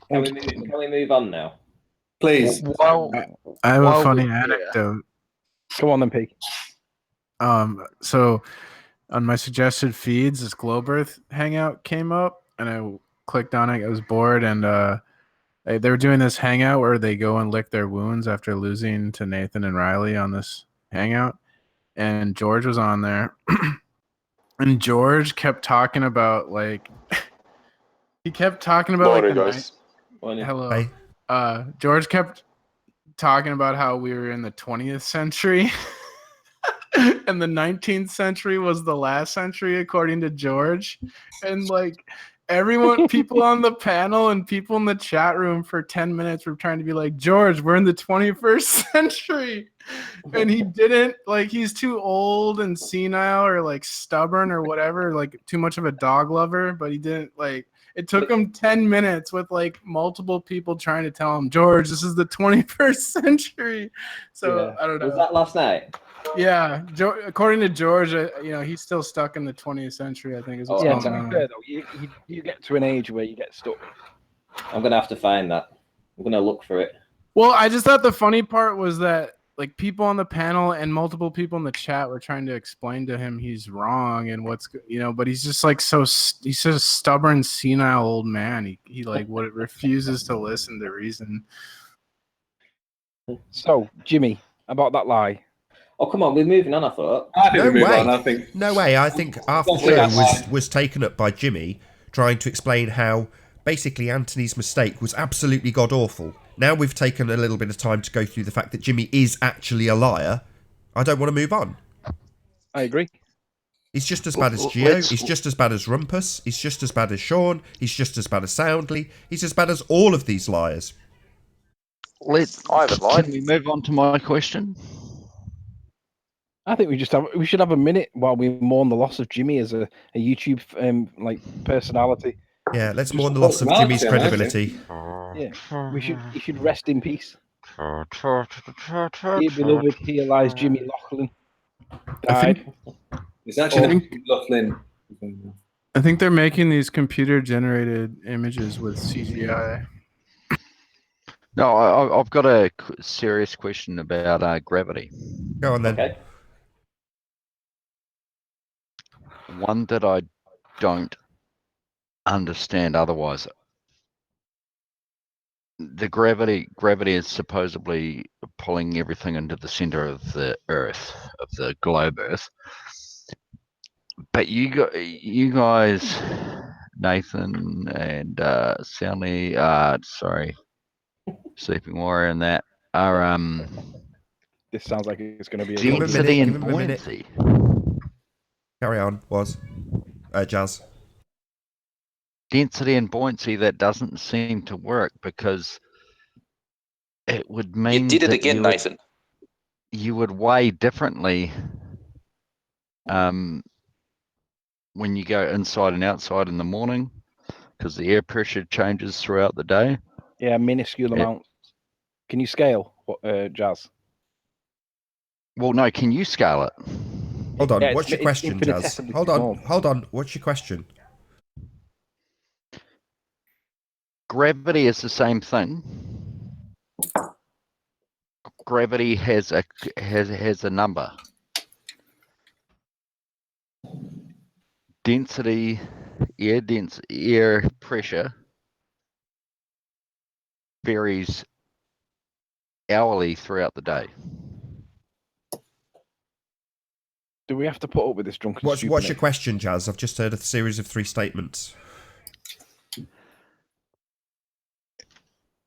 Can we move on now? Please. Well, I have a funny anecdote. Come on then, Pete. So on my suggested feeds, this Globe Earth hangout came up, and I clicked on it. I was bored, and they were doing this hangout where they go and lick their wounds after losing to Nathan and Riley on this hangout, and George was on there, and George kept talking about he kept talking about Morning, guys. Hello. Hey. George kept talking about how we were in the 20th century and the 19th century was the last century according to George, and everyone, people on the panel and people in the chat room for 10 minutes were trying to be like, George, we're in the 21st century. And he didn't, he's too old and senile or stubborn or whatever, too much of a dog lover, but he didn't it took him 10 minutes with multiple people trying to tell him, George, this is the 21st century. So Yeah. I don't know. Was that last night? Yeah, according to George, he's still stuck in the 20th century, I think is what's Yeah, going to be on. fair, though, you get to an age where you get stuck. I'm gonna have to find that. I'm gonna look for it. Well, I just thought the funny part was that people on the panel and multiple people in the chat were trying to explain to him he's wrong and but he's just he's such a stubborn, senile old man. He refuses to listen to reason. So, Jimmy, about that lie. Oh, come on, we're moving on, I thought. No way. I think half the show was taken up by Jimmy trying to explain how basically Anthony's mistake was absolutely god awful. Now we've taken a little bit of time to go through the fact that Jimmy is actually a liar. I don't want to move on. I agree. He's just as bad as Gio. He's just as bad as Rumpus. He's just as bad as Sean. He's just as bad as Soundly. He's as bad as all of these liars. I haven't lied. Can we move on to my question? I think we should have a minute while we mourn the loss of Jimmy as a YouTube personality. Yeah, let's mourn the loss of Jimmy's credibility. Yeah, he should rest in peace. Dear beloved, here lies Jimmy Laughlin. Died. It's actually Laughlin. I think they're making these computer-generated images with CGI. No, I've got a serious question about gravity. Go on then. Okay. one that I don't understand otherwise. The gravity is supposedly pulling everything into the center of the Earth, of the globe Earth. But you guys, Nathan and Soundly, sorry, Sleeping Warrior, and that are This sounds like it's going to be a Give him a good minute. density Give and him a minute. buoyancy. Carry on. Jazz. Density and buoyancy, that doesn't seem to work because it would mean You did it that again, Nathan. you would weigh differently when you go inside and outside in the morning because the air pressure changes throughout the day. Yeah, minuscule amount. Can you scale, Jazz? Well, no, can you scale it? Hold on. Yeah, What's your it's question, Jazz? infinitesimally Hold small. on. Hold on. What's your question? Gravity is the same thing. Gravity has a number. Density, air pressure varies hourly throughout the day. Do we have to put up with this drunken What's stupid? your question, Jazz? I've just heard a series of 3 statements.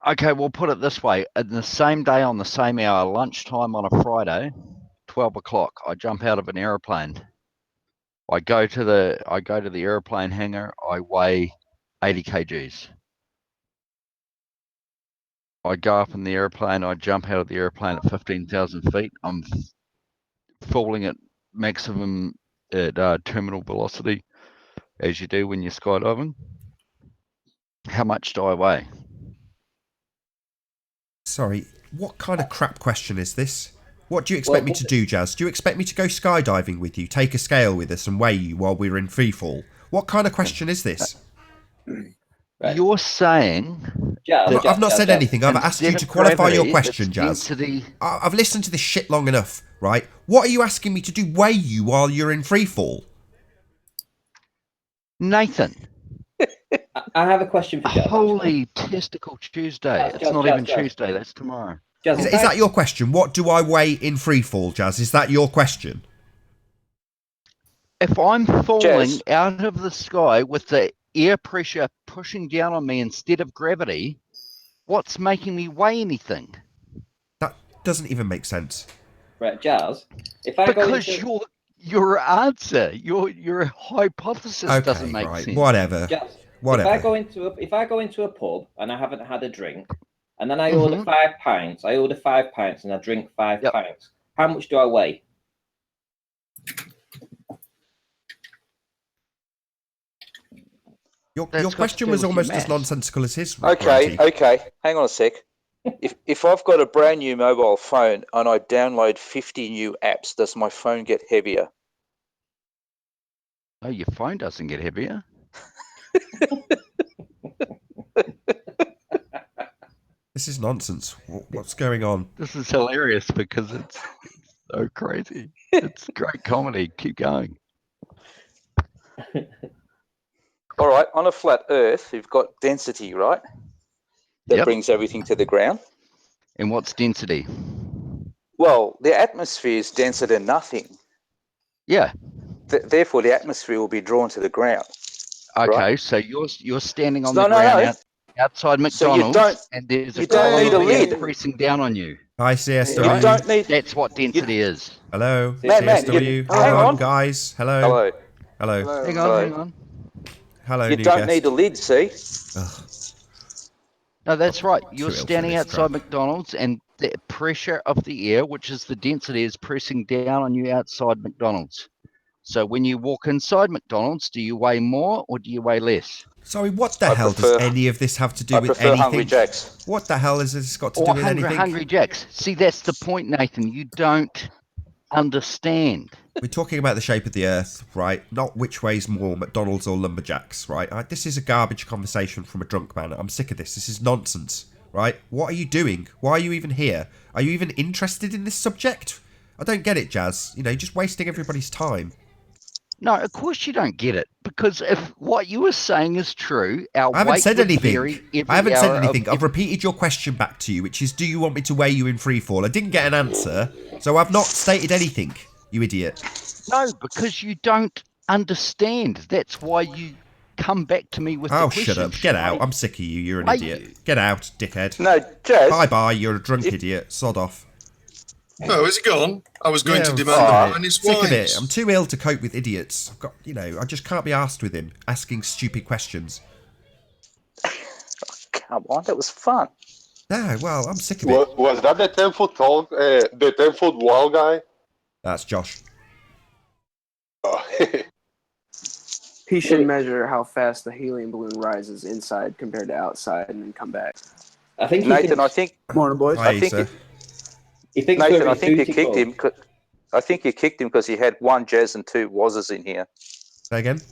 Okay, we'll put it this way. In the same day, on the same hour, lunchtime on a Friday, 12 o'clock, I jump out of an aeroplane. I go to the aeroplane hangar. I weigh 80 kgs. I go up in the airplane. I jump out of the airplane at 15,000 feet. I'm falling at maximum at terminal velocity, as you do when you're skydiving. How much do I weigh? Sorry, what kind of crap question is this? What do you expect me to do, Jazz? Do you expect me to go skydiving with you, take a scale with us and weigh you while we're in freefall? What kind of question is this? Right. You're saying Jazz, I've not said anything. I've asked you to qualify your question, Jazz. Density. I've listened to this shit long enough, right? What are you asking me to do? Weigh you while you're in freefall? Nathan. I have a question for Jazz. Holy testicle Tuesday. It's not even Tuesday, that's tomorrow. Jazz, Is that your question? What do I weigh in freefall, Jazz? Is that your question? If I'm falling out of the sky with the air pressure pushing down on me instead of gravity, what's making me weigh anything? That doesn't even make sense. Right, Jazz. If I go into... your answer, your hypothesis doesn't make sense. Whatever. Jazz, Whatever. If I go into a pub and I haven't had a drink, and then I order 5 pints, and I drink 5 pints, how much do I weigh? Your question was almost as nonsensical as his. Okay, hang on a sec. If I've got a brand new mobile phone and I download 50 new apps, does my phone get heavier? Oh, your phone doesn't get heavier. This is nonsense. What's going on? This is hilarious because it's so crazy. It's great comedy. Keep going. All right, on a flat Earth, you've got density, right? That brings everything to the ground. And what's density? Well, the atmosphere is denser than nothing. Yeah. Therefore, the atmosphere will be drawn to the ground. Okay, right? so you're standing on the ground outside McDonald's, and there's a column of air pressing down on you. Hi, CSW. You don't need... That's what density is. Hello, Man, CSW. Hang on, guys. Hello. Hello. Hang on. Hello, you new don't guest. need a lid, see? Ugh. No, that's right. You're Too ill for standing this outside crap. McDonald's, and the pressure of the air, which is the density, is pressing down on you outside McDonald's. So when you walk inside McDonald's, do you weigh more or do you weigh less? Sorry, what the hell does any of this have to do with prefer anything? Hungry Jacks. What the hell has this got to do with anything? Hungry Jacks. See, that's the point, Nathan. You don't understand. We're talking about the shape of the Earth, right? Not which way's more, McDonald's or Lumberjacks, right? This is a garbage conversation from a drunk man. I'm sick of this. This is nonsense, right? What are you doing? Why are you even here? Are you even interested in this subject? I don't get it, Jazz. You know, you're just wasting everybody's time. No, of course you don't get it, because if what you were saying is true, our I haven't weight said would anything. vary every I haven't said hour of anything. I've repeated your question back to you, which is, do you want me to weigh you in free fall? I didn't get an answer, so I've not stated anything, you idiot. No, because you don't understand. That's why you come back to me with the Oh, question. shut up. Get out. I'm sick of you. You're an Why idiot. you- Get out, dickhead. No, Jazz. Bye-bye. You're a drunk idiot. Sod off. Oh, is he gone? I was going Yeah, to I'm demand sick a of it. Chinese Sick of it. wines. I'm too ill to cope with idiots. I've got, I just can't be asked with him asking stupid questions. Come on, that was fun. No, well, I'm sick of it. Was that the 10-foot tall, the 10-foot wall guy? That's Josh. Oh. He should measure how fast the helium balloon rises inside compared to outside, and then come back. I think Nathan, I think. Morning, boys. Hi, I think. sir. He thinks Nathan, we're I think you booty kicked call. him. I think you kicked him because he had one Jazz and two Wazzers in here. Say again?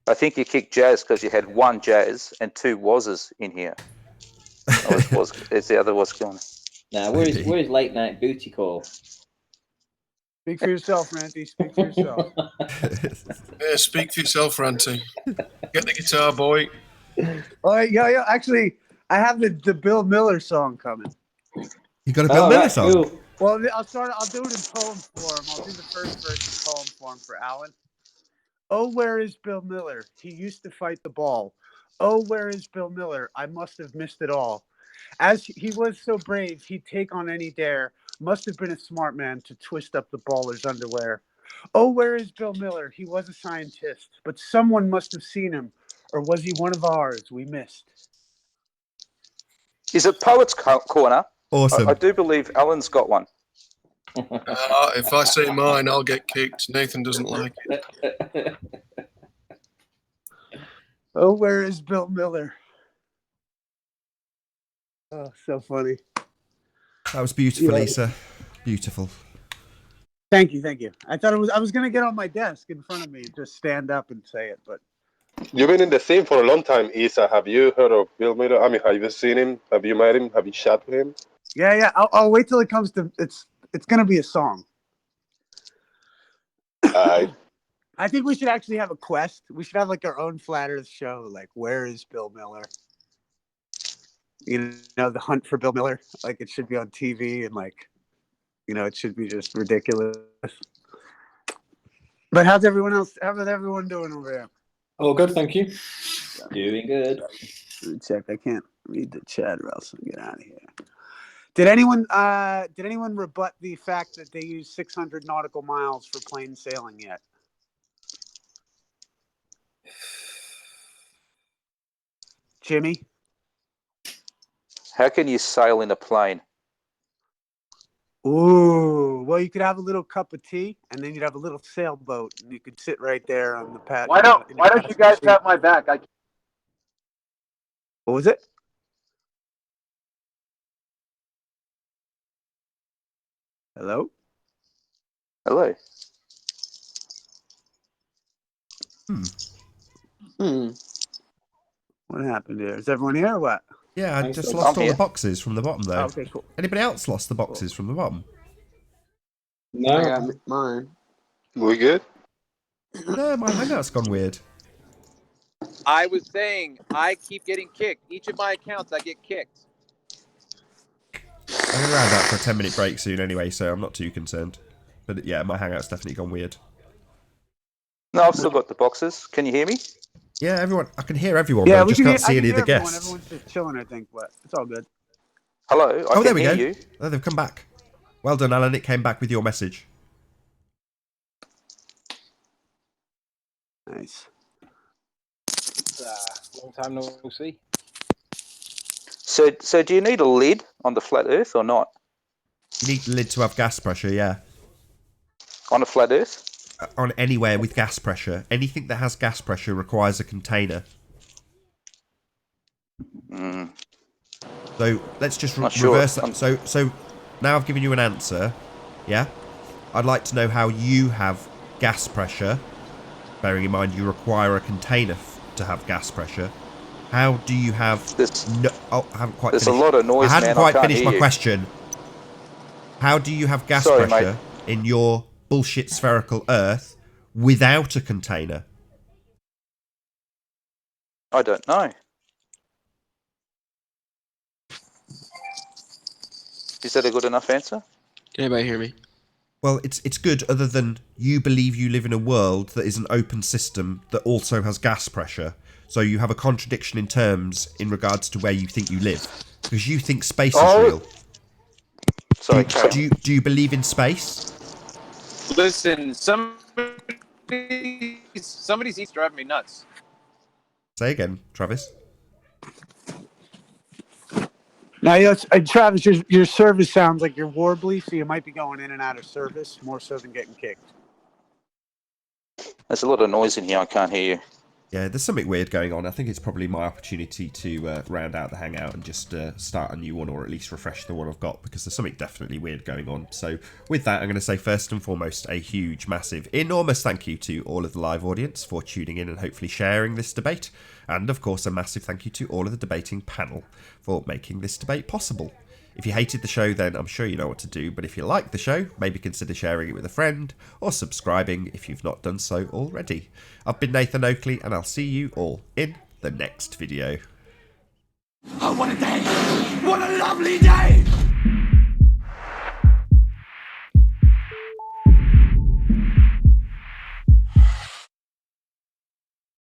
I think you kicked Jazz because you had one Jazz and two Wazzers in here. As the other was gone. Now, where's late night booty call? Speak for yourself, Randy. Speak for yourself. Yeah, speak for yourself, Ranty. Get the guitar, boy. Oh, yeah. Actually, I have the Bill Miller song coming. You got a Bill Miller song? Cool. Well, I'll do it in poem form. I'll do the first verse in poem form for Alan. Oh, where is Bill Miller? He used to fight the ball. Oh, where is Bill Miller? I must have missed it all. As he was so brave, he'd take on any dare. Must have been a smart man to twist up the baller's underwear. Oh, where is Bill Miller? He was a scientist, but someone must have seen him. Or was he one of ours we missed? Is it Poets Corner? Awesome. I do believe Alan's got one. If I say mine, I'll get kicked. Nathan doesn't like it. Oh, where is Bill Miller? Oh, so funny. That was beautiful, Lisa. Beautiful. Thank you. I thought I was gonna get on my desk in front of me and just stand up and say it, but You've been in the scene for a long time, Isa. Have you heard of Bill Miller? I mean, have you seen him? Have you met him? Have you chat with him? yeah. I'll wait till it comes to it's gonna be a song. I think we should actually have a quest. We should have like our own Flat Earth show. Like, where is Bill Miller? You know, the hunt for Bill Miller. Like, it should be on TV and like, it should be just ridiculous. But how's everyone else? How's everyone doing over there? Oh, good, thank you. Doing good. Let me check. I can't read the chat or else I'll get out of here. Did anyone rebut the fact that they use 600 nautical miles for plain sailing yet? Jimmy? How can you sail in a plane? Ooh, well, you could have a little cup of tea, and then you'd have a little sailboat, and you could sit right there on the pad. Why don't you guys have my back? What was it? Hello? Hello. What happened here? Is everyone here or what? Yeah, I just lost all the boxes from the bottom, though. Oh, okay, cool. Anybody else lost the boxes from the bottom? No. I got mine. We good? No, my hangout's gone weird. I was saying I keep getting kicked. Each of my accounts, I get kicked. I'm going to round out for a 10-minute break soon anyway, so I'm not too concerned. But yeah, my hangout's definitely gone weird. No, I've still got the boxes. Can you hear me? Yeah, everyone. I can hear everyone, Yeah, but I we just can can't see any of the everyone. guests. Everyone's just chilling, I think, but it's all good. Hello, I there we can go. hear you. Oh, they've come back. Well done, Alan. It came back with your message. Nice. Long time no see. So do you need a lid on the flat Earth or not? You need the lid to have gas pressure, yeah. On a flat Earth? On anywhere with gas pressure. Anything that has gas pressure requires a container. So let's just reverse that. So now I've given you an answer. Yeah? I'd like to know how you have gas pressure. Bearing in mind you require a container to have gas pressure. How do you have... I haven't quite There's finished. a lot of noise, I hadn't man. quite I can't finished hear my you. question. How do you have gas Sorry, pressure mate. in your bullshit spherical Earth without a container? I don't know. Is that a good enough answer? Can anybody hear me? Well, it's good, other than you believe you live in a world that is an open system that also has gas pressure. So you have a contradiction in terms in regards to where you think you live. Because you think space is real. Sorry, Do you believe in space? Listen, somebody's driving me nuts. Say again, Travis. Now, Travis, your service sounds like you're warbly, so you might be going in and out of service more so than getting kicked. There's a lot of noise in here. I can't hear you. Yeah, there's something weird going on. I think it's probably my opportunity to round out the hangout and just start a new one, or at least refresh the one I've got, because there's something definitely weird going on. So with that, I'm going to say first and foremost a huge, massive, enormous thank you to all of the live audience for tuning in and hopefully sharing this debate. And of course, a massive thank you to all of the debating panel for making this debate possible. If you hated the show, then I'm sure you know what to do, but if you like the show, maybe consider sharing it with a friend, or subscribing if you've not done so already. I've been Nathan Oakley, and I'll see you all in the next video. Oh, what a day! What a lovely day!